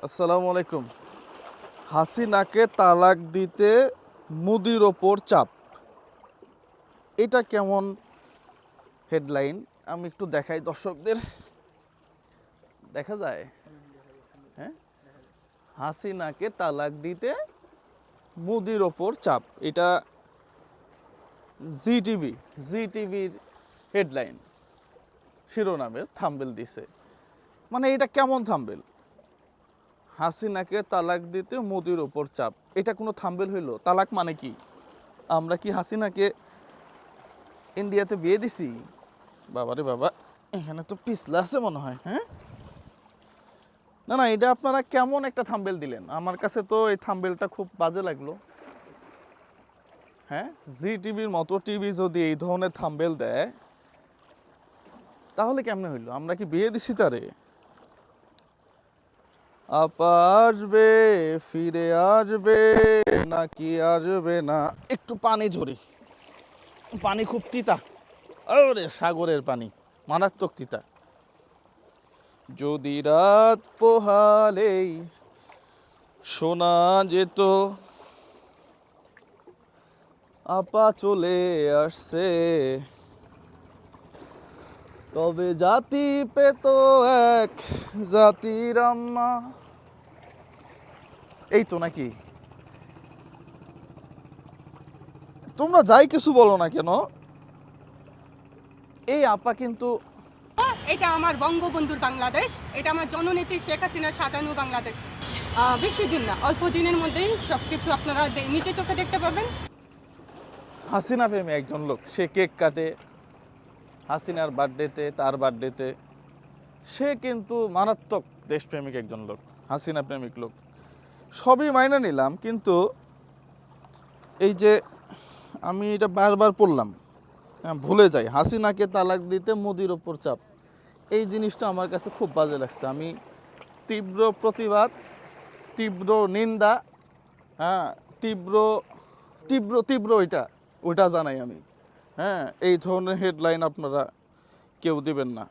আসসালামু আলাইকুম। হাসিনাকে তালাক দিতে মোদির ওপর চাপ, এটা কেমন হেডলাইন? আমি একটু দেখাই দর্শকদের। দেখা যায়? হ্যাঁ, হাসিনাকে তালাক দিতে মোদির ওপর চাপ, এটা জি টিভির হেডলাইন, শিরোনামের থাম্বেল দিছে। মানে এটা কেমন থাম্বেল? হাসিনাকে তালাক দিতে মোদির ওপর চাপ, এটা কোনো থাম্বেল হইলো? তালাক মানে কি? আমরা কি হাসিনাকে ইন্ডিয়াতে বিয়ে দিছি? বাবারে বাবা, এখানে তো পিছলা আছে মনে হয়। হ্যাঁ, না না, এটা আপনারা কেমন একটা থাম্বেল দিলেন? আমার কাছে তো এই থাম্বেলটা খুব বাজে লাগলো। হ্যাঁ, জি টিভির মতো টিভি যদি এই ধরনের থাম্বেল দেয় তাহলে কেমনে হইলো? আমরা কি বিয়ে দিছি তারে? আপা আসবে, ফিরে আসবে নাকি আসবে না? একটু পানি ঝরি, পানি খুব তিতা। আরে সাগরের পানি, মারাত্মক তিতা। যদি রাত পোহালেই শোনা যেত আপা চলে আসছে, তবে জাতি পেত এক জাতির আম্মা। এই তো নাকি? তোমরা যাই কিছু বলো না কেন, এই আপা কিন্তু এটা আমার বঙ্গবন্ধুর বাংলাদেশ, এটা আমার জননেত্রী শেখ হাসিনার সাজানো বাংলাদেশ। বেশি দিন না, অল্প দিনের মধ্যেই সবকিছু আপনারা নিজে চোখে দেখতে পাবেন। হাসিনা প্রেমী একজন লোক, সে কেক কাটে হাসিনার বার্থডেতে, তার বার্থডেতে। সে কিন্তু মারাত্মক দেশপ্রেমিক একজন লোক, হাসিনা প্রেমিক লোক। সবই মাইনে নিলাম, কিন্তু এই যে আমি এটা বারবার পড়লাম, ভুলে যাই, হাসিনাকে তালাক দিতে মোদির ওপর চাপ, এই জিনিসটা আমার কাছে খুব বাজে লাগছে। আমি তীব্র প্রতিবাদ, তীব্র নিন্দা, হ্যাঁ, তীব্র তীব্র তীব্র ওইটা জানাই আমি। হ্যাঁ, এই ধরনের হেডলাইন আপনারা কেউ দিবেন না।